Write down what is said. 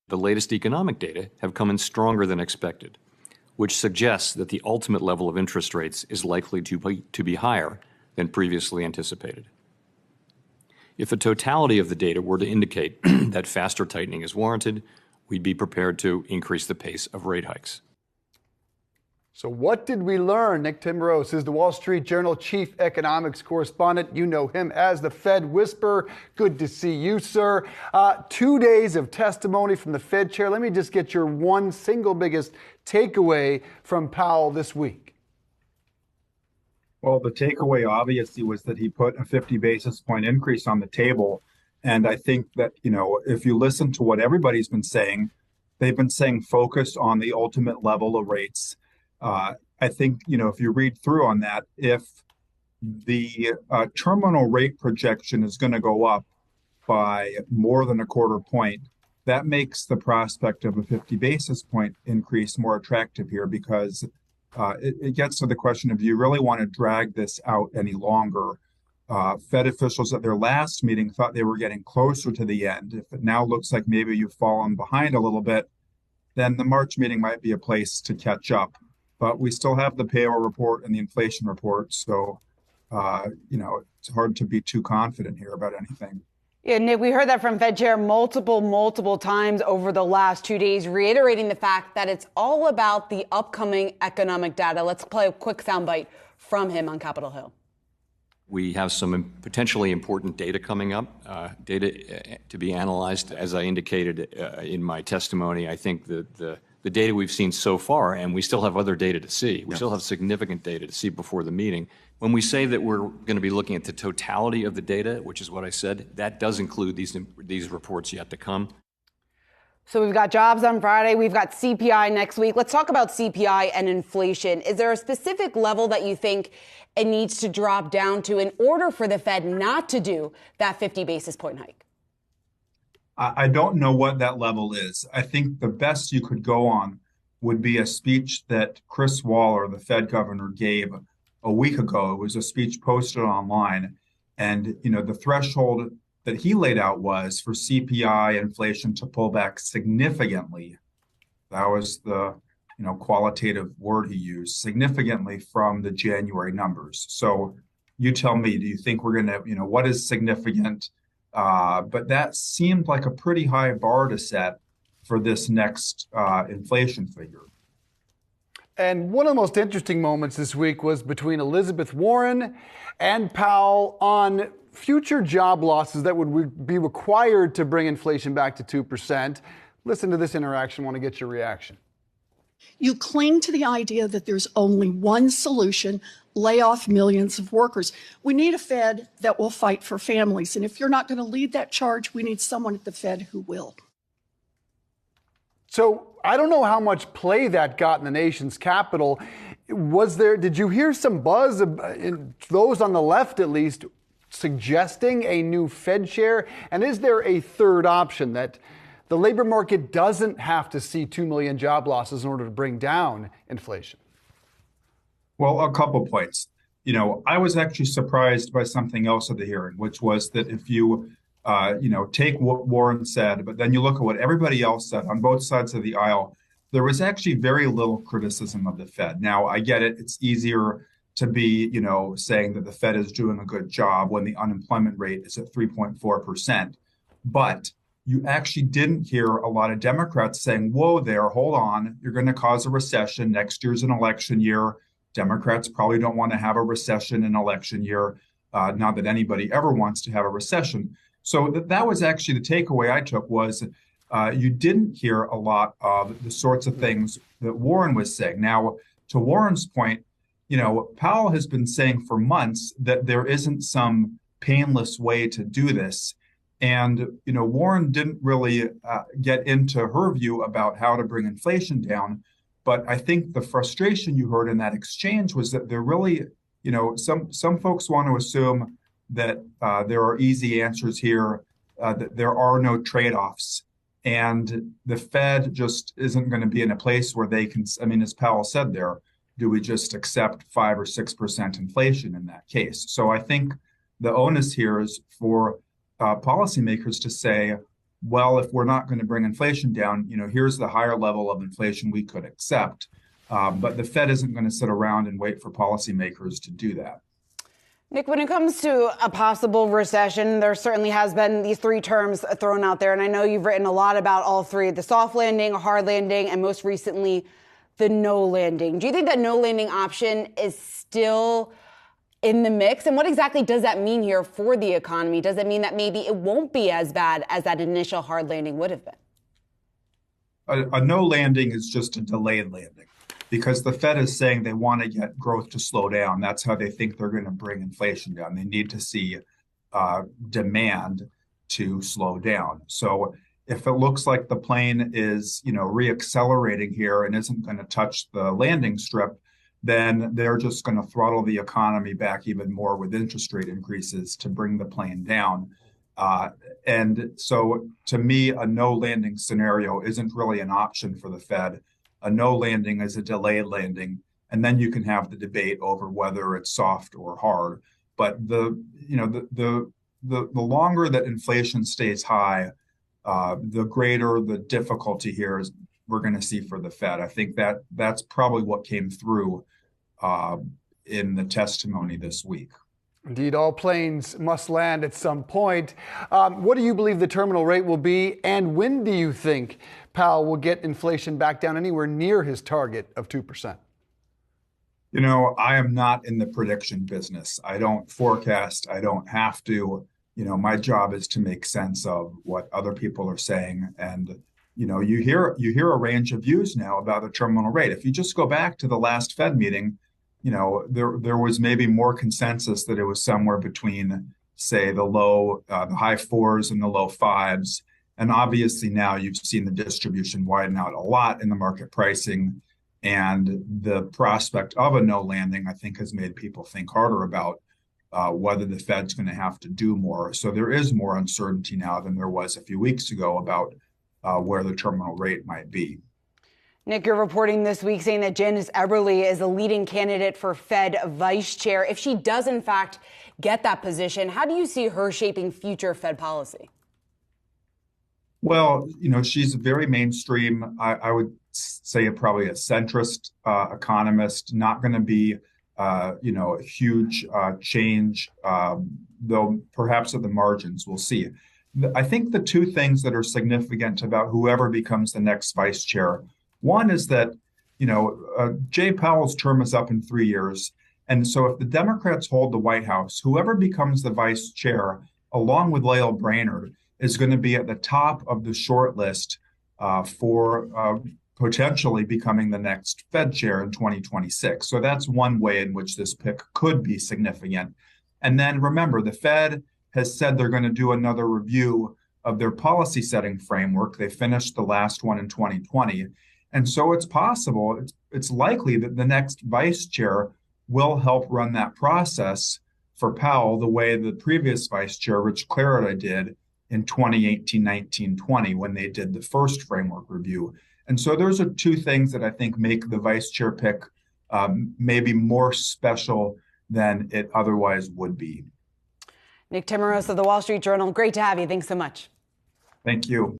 The latest economic data have come in stronger than expected, which suggests that the ultimate level of interest rates is likely to be higher than previously anticipated. If the totality of the data were to indicate that faster tightening is warranted, we'd be prepared to increase the pace of rate hikes. So what did we learn? Nick Timiraos is the Wall Street Journal chief economics correspondent. You know him as the Fed Whisperer. Good to see you, sir. 2 days of testimony from the Fed chair. Let me just get your one single biggest takeaway from Powell this week. Well, the takeaway obviously was that he put a 50 basis point increase on the table. And I think that, if you listen to what everybody's been saying, they've been saying focus on the ultimate level of rates. I think, if you read through on that, if the terminal rate projection is going to go up by more than a quarter point, that makes the prospect of a 50 basis point increase more attractive here, because it gets to the question of, do you really want to drag this out any longer? Fed officials at their last meeting thought they were getting closer to the end. If it now looks like maybe you've fallen behind a little bit, then the March meeting might be a place to catch up. But we still have the payroll report and the inflation report. So, it's hard to be too confident here about anything. Yeah, Nick, we heard that from Fed Chair multiple times over the last 2 days, reiterating the fact that it's all about the upcoming economic data. Let's play a quick soundbite from him on Capitol Hill. We have some potentially important data coming up, data to be analyzed. As I indicated in my testimony, I think the data we've seen so far, and we still have other data to see. We still have significant data to see before the meeting. When we say that we're going to be looking at the totality of the data, which is what I said, that does include these reports yet to come. So we've got jobs on Friday. We've got CPI next week. Let's talk about CPI and inflation. Is there a specific level that you think it needs to drop down to in order for the Fed not to do that 50 basis point hike? I don't know what that level is. I think the best you could go on would be a speech that Chris Waller, the Fed governor, gave a week ago. It was a speech posted online. And, the threshold that he laid out was for CPI inflation to pull back significantly. That was the, qualitative word he used, significantly from the January numbers. So you tell me, do you think we're going to, what is significant? But that seemed like a pretty high bar to set for this next inflation figure. And one of the most interesting moments this week was between Elizabeth Warren and Powell on future job losses that would be required to bring inflation back to 2%. Listen to this interaction. I want to get your reaction. You cling to the idea that there's only one solution: lay off millions of workers. We need a Fed that will fight for families. And if you're not going to lead that charge, we need someone at the Fed who will. So I don't know how much play that got in the nation's capital. Did you hear some buzz, in those on the left at least, suggesting a new Fed chair? And is there a third option, that the labor market doesn't have to see 2 million job losses in order to bring down inflation? Well, a couple points. I was actually surprised by something else at the hearing, which was that if you, take what Warren said, but then you look at what everybody else said on both sides of the aisle, there was actually very little criticism of the Fed. Now, I get it. It's easier to be, saying that the Fed is doing a good job when the unemployment rate is at 3.4%. But you actually didn't hear a lot of Democrats saying, whoa there, hold on, you're going to cause a recession. Next year's an election year. Democrats probably don't want to have a recession in election year, not that anybody ever wants to have a recession. So that was actually the takeaway I took, was you didn't hear a lot of the sorts of things that Warren was saying. Now, to Warren's point, Powell has been saying for months that there isn't some painless way to do this. And, Warren didn't really get into her view about how to bring inflation down. But I think the frustration you heard in that exchange was that there really, some folks want to assume that there are easy answers here, that there are no trade-offs. And the Fed just isn't going to be in a place where they can, as Powell said there, do we just accept 5 or 6% inflation in that case? So I think the onus here is for policymakers to say, well, if we're not going to bring inflation down, here's the higher level of inflation we could accept. But the Fed isn't going to sit around and wait for policymakers to do that. Nick, when it comes to a possible recession, there certainly has been these three terms thrown out there. And I know you've written a lot about all three, the soft landing, a hard landing, and most recently, the no landing. Do you think that no landing option is still in the mix? And what exactly does that mean here for the economy? Does it mean that maybe it won't be as bad as that initial hard landing would have been? A no landing is just a delayed landing, because the Fed is saying they want to get growth to slow down. That's how they think they're going to bring inflation down. They need to see demand to slow down. So if it looks like the plane is, reaccelerating here and isn't going to touch the landing strip, then they're just going to throttle the economy back even more with interest rate increases to bring the plane down. And so to me, a no landing scenario isn't really an option for the Fed. A no landing is a delayed landing, and then you can have the debate over whether it's soft or hard. But the longer that inflation stays high, the greater the difficulty here is we're going to see for the Fed. I think that's probably what came through in the testimony this week. Indeed, all planes must land at some point. What do you believe the terminal rate will be, and when do you think Powell will get inflation back down anywhere near his target of 2%? I am not in the prediction business. I don't forecast. I don't have to. My job is to make sense of what other people are saying. And, you hear a range of views now about the terminal rate. If you just go back to the last Fed meeting, there was maybe more consensus that it was somewhere between, say, the high fours and the low fives. And obviously now you've seen the distribution widen out a lot in the market pricing. And the prospect of a no landing, I think, has made people think harder about whether the Fed's going to have to do more. So there is more uncertainty now than there was a few weeks ago about where the terminal rate might be. Nick, you're reporting this week saying that Janice Eberly is a leading candidate for Fed vice chair. If she does, in fact, get that position, how do you see her shaping future Fed policy? Well, she's very mainstream. I would say probably a centrist economist, not going to be, a huge change, though perhaps at the margins, we'll see. I think the two things that are significant about whoever becomes the next vice chair, one is that, Jay Powell's term is up in 3 years. And so if the Democrats hold the White House, whoever becomes the vice chair, along with Lael Brainerd, is going to be at the top of the short list for potentially becoming the next Fed chair in 2026. So that's one way in which this pick could be significant. And then remember, the Fed has said they're going to do another review of their policy setting framework. They finished the last one in 2020. And so it's possible, it's likely that the next vice chair will help run that process for Powell the way the previous vice chair, Rich Clarida, did in 2018, 19, 20, when they did the first framework review. And so those are two things that I think make the vice chair pick maybe more special than it otherwise would be. Nick Timiraos of the Wall Street Journal, great to have you. Thanks so much. Thank you.